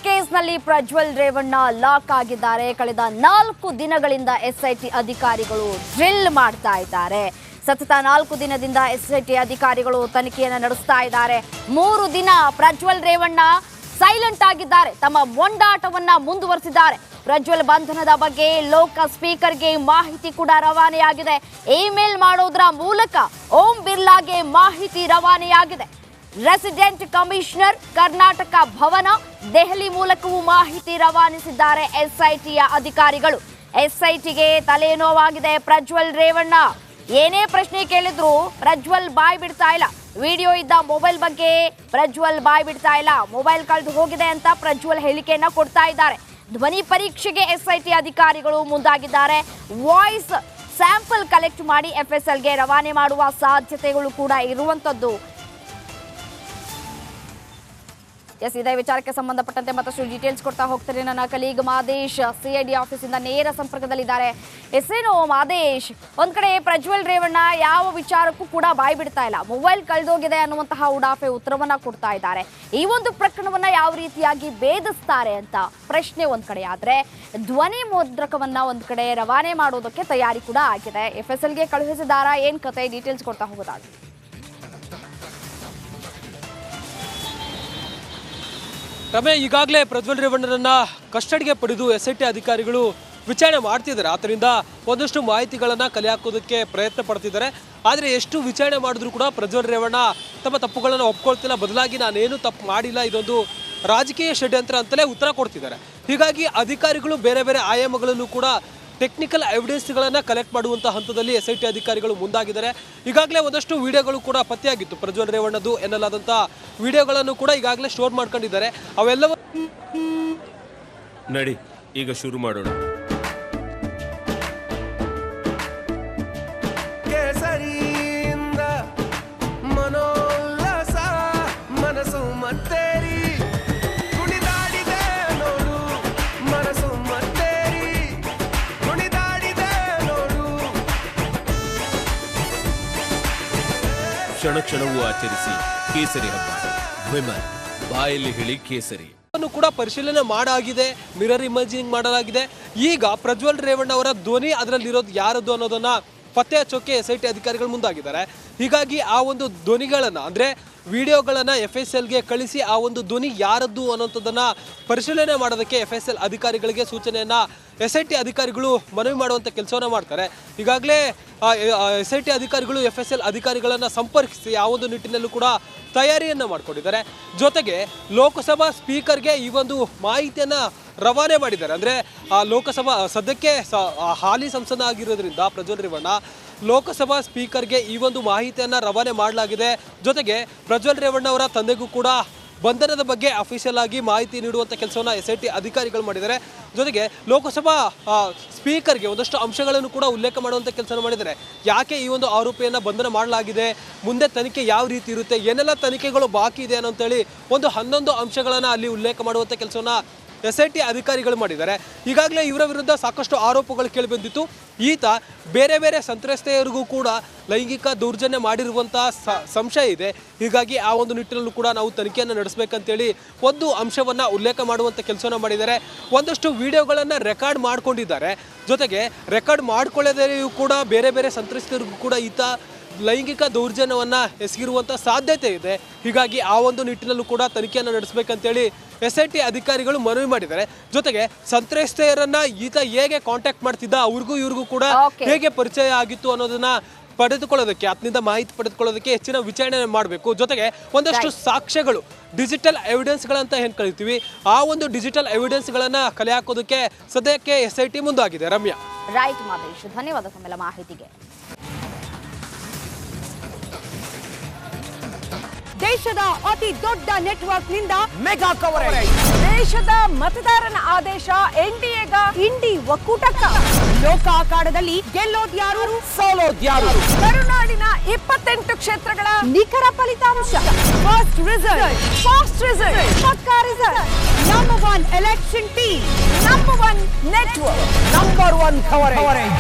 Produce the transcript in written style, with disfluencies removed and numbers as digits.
ಕೇಸ್ನಲ್ಲಿ ಪ್ರಜ್ವಲ್ ರೇವಣ್ಣ ಲಾಕ್ ಆಗಿದ್ದಾರೆ. ಕಳೆದ 4 ದಿನಗಳಿಂದ ಎಸ್ಐಟಿ ಅಧಿಕಾರಿಗಳು ಡ್ರಿಲ್ ಮಾಡ್ತಾ ಇದ್ದಾರೆ. ಸತತ 4 ದಿನದಿಂದ ಎಸ್ಐಟಿ ಅಧಿಕಾರಿಗಳು ತನಿಖೆಯನ್ನು ನಡೆಸ್ತಾ ಇದ್ದಾರೆ. 3 ದಿನ ಪ್ರಜ್ವಲ್ ರೇವಣ್ಣ ಸೈಲೆಂಟ್ ಆಗಿದ್ದಾರೆ. ತಮ್ಮ ಮೊಂಡಾಟವನ್ನ ಮುಂದುವರಿಸಿದ್ದಾರೆ. ಪ್ರಜ್ವಲ್ ಬಂಧನದ ಬಗ್ಗೆ ಲೋಕ ಸ್ಪೀಕರ್ಗೆ ಮಾಹಿತಿ ಕೂಡ ರವಾನೆಯಾಗಿದೆ. ಇಮೇಲ್ ಮಾಡೋದ್ರ ಮೂಲಕ ಓಂ ಬಿರ್ಲಾಗೆ ಮಾಹಿತಿ ರವಾನೆಯಾಗಿದೆ. ರೆಸಿಡೆಂಟ್ ಕಮಿಷನರ್ ಕರ್ನಾಟಕ ಭವನ ದೆಹಲಿ ಮೂಲಕವೂ ಮಾಹಿತಿ ರವಾನಿಸಿದ್ದಾರೆ ಎಸ್ಐಟಿಯ ಅಧಿಕಾರಿಗಳು. ಎಸ್ಐಟಿಗೆ ತಲೆನೋವಾಗಿದೆ. ಪ್ರಜ್ವಲ್ ರೇವಣ್ಣ ಏನೇ ಪ್ರಶ್ನೆ ಕೇಳಿದ್ರು ಪ್ರಜ್ವಲ್ ಬಾಯ್ ಬಿಡ್ತಾ ಇಲ್ಲ. ವಿಡಿಯೋ ಇದ್ದ ಮೊಬೈಲ್ ಬಗ್ಗೆ ಪ್ರಜ್ವಲ್ ಬಾಯ್ ಬಿಡ್ತಾ ಇಲ್ಲ. ಮೊಬೈಲ್ ಕಳೆದು ಹೋಗಿದೆ ಅಂತ ಪ್ರಜ್ವಲ್ ಹೇಳಿಕೆಯನ್ನ ಕೊಡ್ತಾ ಇದ್ದಾರೆ. ಧ್ವನಿ ಪರೀಕ್ಷೆಗೆ ಎಸ್ಐಟಿ ಅಧಿಕಾರಿಗಳು ಮುಂದಾಗಿದ್ದಾರೆ. ವಾಯ್ಸ್ ಸ್ಯಾಂಪಲ್ ಕಲೆಕ್ಟ್ ಮಾಡಿ ಎಫ್ಎಸ್ಎಲ್ಗೆ ರವಾನೆ ಮಾಡುವ ಸಾಧ್ಯತೆಗಳು ಕೂಡ ಇರುವಂತದ್ದು. ಇದೇ ವಿಚಾರಕ್ಕೆ ಸಂಬಂಧಪಟ್ಟಂತೆ ಮತ್ತಷ್ಟು ಡೀಟೇಲ್ಸ್ ಕೊಡ್ತಾ ಹೋಗ್ತಾರೆ ನನ್ನ ಕಲೀಗ್ ಮಾದೇಶ್. ಸಿಐಡಿ ಆಫೀಸಿಂದ ನೇರ ಸಂಪರ್ಕದಲ್ಲಿದ್ದಾರೆ. ಎಸ್ಸೇನು ಮಾದೇಶ್, ಒಂದ್ ಕಡೆ ಪ್ರಜ್ವಲ್ ರೇವಣ್ಣ ಯಾವ ವಿಚಾರಕ್ಕೂ ಕೂಡ ಬಾಯಿ ಬಿಡ್ತಾ ಇಲ್ಲ. ಮೊಬೈಲ್ ಕಳೆದೋಗಿದೆ ಅನ್ನುವಂತಹ ಉಡಾಫೆ ಉತ್ತರವನ್ನ ಕೊಡ್ತಾ ಇದ್ದಾರೆ. ಈ ಒಂದು ಪ್ರಕರಣವನ್ನ ಯಾವ ರೀತಿಯಾಗಿ ಭೇದಿಸ್ತಾರೆ ಅಂತ ಪ್ರಶ್ನೆ ಒಂದ್ ಕಡೆ ಆದ್ರೆ, ಧ್ವನಿ ಮುದ್ರಕವನ್ನ ಒಂದ್ ಕಡೆ ರವಾನೆ ಮಾಡೋದಕ್ಕೆ ತಯಾರಿ ಕೂಡ ಆಗಿದೆ. ಎಫ್ಎಸ್ಎಲ್ಗೆ ಕಳುಹಿಸಿದಾರ, ಏನ್ ಕತೆ, ಡೀಟೇಲ್ಸ್ ಕೊಡ್ತಾ ಹೋಗೋದಾದ್ರೆ. ರಮೇ, ಈಗಾಗಲೇ ಪ್ರಜ್ವಲ್ ರೇವಣ್ಣರನ್ನ ಕಸ್ಟಡಿಗೆ ಪಡೆದು ಎಸ್ಐಟಿ ಅಧಿಕಾರಿಗಳು ವಿಚಾರಣೆ ಮಾಡ್ತಿದ್ದಾರೆ. ಆದ್ದರಿಂದ ಒಂದಷ್ಟು ಮಾಹಿತಿಗಳನ್ನು ಕಲೆ ಹಾಕೋದಕ್ಕೆ ಪ್ರಯತ್ನ ಪಡ್ತಿದ್ದಾರೆ. ಆದರೆ ಎಷ್ಟು ವಿಚಾರಣೆ ಮಾಡಿದ್ರು ಕೂಡ ಪ್ರಜ್ವಲ್ ರೇವಣ್ಣ ತಮ್ಮ ತಪ್ಪುಗಳನ್ನು ಒಪ್ಕೊಳ್ತಿಲ್ಲ. ಬದಲಾಗಿ ನಾನೇನು ತಪ್ಪು ಮಾಡಿಲ್ಲ, ಇದೊಂದು ರಾಜಕೀಯ ಷಡ್ಯಂತ್ರ ಅಂತಲೇ ಉತ್ತರ ಕೊಡ್ತಿದ್ದಾರೆ. ಹೀಗಾಗಿ ಅಧಿಕಾರಿಗಳು ಬೇರೆ ಬೇರೆ ಆಯಾಮಗಳಲ್ಲೂ ಕೂಡ ಟೆಕ್ನಿಕಲ್ ಎವಿಡೆನ್ಸ್ಗಳನ್ನು ಕಲೆಕ್ಟ್ ಮಾಡುವಂಥ ಹಂತದಲ್ಲಿ ಎಸ್ಐಟಿ ಅಧಿಕಾರಿಗಳು ಮುಂದಾಗಿದ್ದಾರೆ. ಈಗಾಗಲೇ ಒಂದಷ್ಟು ವಿಡಿಯೋಗಳು ಕೂಡ ಪತ್ತೆಯಾಗಿತ್ತು. ಪ್ರಜ್ವಲ್ ರೇವಣ್ಣದು ಎನ್ನಲಾದಂಥ ವಿಡಿಯೋಗಳನ್ನು ಕೂಡ ಈಗಾಗಲೇ ಸ್ಟೋರ್ ಮಾಡ್ಕೊಂಡಿದ್ದಾರೆ. ಅವೆಲ್ಲವೂ ನಡಿ ಈಗ ಶುರು ಮಾಡೋಣ. ಕೇಸರಿಯಿಂದ ಮನೋಲ್ಲಾಸ ಮನಸ್ಸು ಮತ್ತೇರಿ ಕುಣಿದಾಡಿದೆ ನೋಡು, ಮನಸ್ಸು ಮತ್ತೇರಿ ಕುಣಿದಾಡಿದೆ ನೋಡು. ಕ್ಷಣ ಕ್ಷಣವೂ ಆಚರಿಸಿ ಕೇಸರಿ ಹಬ್ಬ. ವಿಮಲ್ ಬಾಯಲ್ಲಿ ಹೇಳಿ ಕೇಸರಿ ಕೂಡ ಪರಿಶೀಲನೆ ಮಾಡಾಗಿದೆ. ಮಿರರ್ ಇಮೇಜಿಂಗ್ ಮಾಡಲಾಗಿದೆ. ಈಗ ಪ್ರಜ್ವಲ್ ರೇವಣ್ಣ ಅವರ ಧ್ವನಿ ಅದರಲ್ಲಿರೋದು ಯಾರದ್ದು ಅನ್ನೋದನ್ನ ಪತ್ತೆ ಹಚ್ಚೋಕೆ ಎಸ್ಐಟಿ ಅಧಿಕಾರಿಗಳು ಮುಂದಾಗಿದ್ದಾರೆ. ಹೀಗಾಗಿ ಆ ಒಂದು ಧ್ವನಿಗಳನ್ನು ಅಂದರೆ ವಿಡಿಯೋಗಳನ್ನು ಎಫ್ಎಸ್ಎಲ್ಗೆ ಕಳಿಸಿ ಆ ಒಂದು ಧ್ವನಿ ಯಾರದ್ದು ಅನ್ನೋಂಥದ್ದನ್ನು ಪರಿಶೀಲನೆ ಮಾಡೋದಕ್ಕೆ ಎಫ್ಎಸ್ಎಲ್ ಅಧಿಕಾರಿಗಳಿಗೆ ಸೂಚನೆಯನ್ನು ಎಸ್ಐಟಿ ಅಧಿಕಾರಿಗಳು ಮನವಿ ಮಾಡುವಂಥ ಕೆಲಸವನ್ನು ಮಾಡ್ತಾರೆ. ಈಗಾಗಲೇ ಎಸ್ಐಟಿ ಅಧಿಕಾರಿಗಳು ಎಫ್ಎಸ್ಎಲ್ ಅಧಿಕಾರಿಗಳನ್ನು ಸಂಪರ್ಕಿಸಿ ಆ ಒಂದು ನಿಟ್ಟಿನಲ್ಲೂ ಕೂಡ ತಯಾರಿಯನ್ನು ಮಾಡಿಕೊಂಡಿದ್ದಾರೆ. ಜೊತೆಗೆ ಲೋಕಸಭಾ ಸ್ಪೀಕರ್ಗೆ ಈ ಒಂದು ಮಾಹಿತಿಯನ್ನು ರವಾನೆ ಮಾಡಿದ್ದಾರೆ. ಅಂದರೆ ಲೋಕಸಭಾ ಸದ್ಯಕ್ಕೆ ಹಾಲಿ ಸಂಸದ ಆಗಿರೋದ್ರಿಂದ ಪ್ರಜ್ವಲ್ ರೇವಣ್ಣ ಲೋಕಸಭಾ ಸ್ಪೀಕರ್ಗೆ ಈ ಒಂದು ಮಾಹಿತಿಯನ್ನು ರವಾನೆ ಮಾಡಲಾಗಿದೆ. ಜೊತೆಗೆ ಪ್ರಜ್ವಲ್ ರೇವಣ್ಣ ಅವರ ತಂದೆಗೂ ಕೂಡ ಬಂಧನದ ಬಗ್ಗೆ ಅಫಿಷಿಯಲ್ ಆಗಿ ಮಾಹಿತಿ ನೀಡುವಂಥ ಕೆಲಸವನ್ನು ಎಸ್ಐಟಿ ಅಧಿಕಾರಿಗಳು ಮಾಡಿದ್ದಾರೆ. ಜೊತೆಗೆ ಲೋಕಸಭಾ ಸ್ಪೀಕರ್ಗೆ ಒಂದಷ್ಟು ಅಂಶಗಳನ್ನು ಕೂಡ ಉಲ್ಲೇಖ ಮಾಡುವಂಥ ಕೆಲಸ ಮಾಡಿದ್ದಾರೆ. ಯಾಕೆ ಈ ಒಂದು ಆರೋಪಿಯನ್ನು ಬಂಧನ ಮಾಡಲಾಗಿದೆ, ಮುಂದೆ ತನಿಖೆ ಯಾವ ರೀತಿ ಇರುತ್ತೆ, ಏನೆಲ್ಲ ತನಿಖೆಗಳು ಬಾಕಿ ಇದೆ ಅನ್ನೋಂತೇಳಿ ಒಂದು 11 ಅಂಶಗಳನ್ನು ಅಲ್ಲಿ ಉಲ್ಲೇಖ ಮಾಡುವಂಥ ಕೆಲಸವನ್ನು ಎಸ್ಐಟಿ ಅಧಿಕಾರಿಗಳು ಮಾಡಿದ್ದಾರೆ. ಈಗಾಗಲೇ ಇವರ ವಿರುದ್ಧ ಸಾಕಷ್ಟು ಆರೋಪಗಳು ಕೇಳಿಬಂದಿತ್ತು. ಈತ ಬೇರೆ ಬೇರೆ ಸಂತ್ರಸ್ತೆಯರಿಗೂ ಕೂಡ ಲೈಂಗಿಕ ದೌರ್ಜನ್ಯ ಮಾಡಿರುವಂಥ ಸಂಶಯ ಇದೆ. ಹೀಗಾಗಿ ಆ ಒಂದು ನಿಟ್ಟಿನಲ್ಲೂ ಕೂಡ ನಾವು ತನಿಖೆಯನ್ನು ನಡೆಸಬೇಕಂತೇಳಿ ಒಂದು ಅಂಶವನ್ನು ಉಲ್ಲೇಖ ಮಾಡುವಂಥ ಕೆಲಸವನ್ನು ಮಾಡಿದ್ದಾರೆ. ಒಂದಷ್ಟು ವಿಡಿಯೋಗಳನ್ನು ರೆಕಾರ್ಡ್ ಮಾಡ್ಕೊಂಡಿದ್ದಾರೆ. ಜೊತೆಗೆ ರೆಕಾರ್ಡ್ ಮಾಡ್ಕೊಳ್ಳೋದರಿಗೂ ಕೂಡ ಬೇರೆ ಬೇರೆ ಸಂತ್ರಸ್ತೆಯರಿಗೂ ಕೂಡ ಈತ ಲೈಂಗಿಕ ದೌರ್ಜನ್ಯವನ್ನು ಎಸಗಿರುವಂಥ ಸಾಧ್ಯತೆ ಇದೆ. ಹೀಗಾಗಿ ಆ ಒಂದು ನಿಟ್ಟಿನಲ್ಲೂ ಕೂಡ ತನಿಖೆಯನ್ನು ನಡೆಸಬೇಕಂತೇಳಿ ಎಸ್ಐಟಿ ಅಧಿಕಾರಿಗಳು ಮನವಿ ಮಾಡಿದ್ದಾರೆ. ಜೊತೆಗೆ ಸಂತ್ರಸ್ತೆಯರನ್ನ ಈತ ಹೇಗೆ ಕಾಂಟ್ಯಾಕ್ಟ್ ಮಾಡ್ತಿದ್ದ, ಅವ್ರಿಗೂ ಇವ್ರಿಗೂ ಕೂಡ ಹೇಗೆ ಪರಿಚಯ ಆಗಿತ್ತು ಅನ್ನೋದನ್ನ ಪಡೆದುಕೊಳ್ಳೋದಕ್ಕೆ, ಆತನಿಂದ ಮಾಹಿತಿ ಪಡೆದುಕೊಳ್ಳೋದಕ್ಕೆ ಹೆಚ್ಚಿನ ವಿಚಾರಣೆ ಮಾಡಬೇಕು. ಜೊತೆಗೆ ಒಂದಷ್ಟು ಸಾಕ್ಷ್ಯಗಳು, ಡಿಜಿಟಲ್ ಎವಿಡೆನ್ಸ್ಗಳಂತ ಏನು ಕರಿತೀವಿ, ಆ ಒಂದು ಡಿಜಿಟಲ್ ಎವಿಡೆನ್ಸ್ಗಳನ್ನ ಕಲೆ ಹಾಕೋದಕ್ಕೆ ಸದ್ಯಕ್ಕೆ ಎಸ್ಐಟಿ ಮುಂದಾಗಿದೆ. ರಮ್ಯಾ. ರೈಟ್ ಮಾದೇಶ್, ಧನ್ಯವಾದ ತಮ್ಮೆಲ್ಲ ಮಾಹಿತಿಗೆ. ದೇಶದ ಅತಿ ದೊಡ್ಡ ನೆಟ್ವರ್ಕ್ ನಿಂದ ಮೆಗಾ ಕವರೇಜ್. ದೇಶದ ಮತದಾರನ ಆದೇಶ ಎನ್ಡಿಎಗ ಇಂಡಿ ಒಕ್ಕೂಟಕ್ಕ. ಲೋಕ ಅಖಾಡದಲ್ಲಿ ಗೆಲ್ಲೋದ್ಯಾರು, ಸೋಲೋದ್ಯಾರು. ಕರುನಾಡಿನ 28 ಕ್ಷೇತ್ರಗಳ ನಿಖರ ಫಲಿತಾಂಶ. ಫಾಸ್ಟ್ ರಿಸಲ್ಟ್, ಪಕ್ಕಾ result. Number 1 election team, number 1 network, number 1 coverage.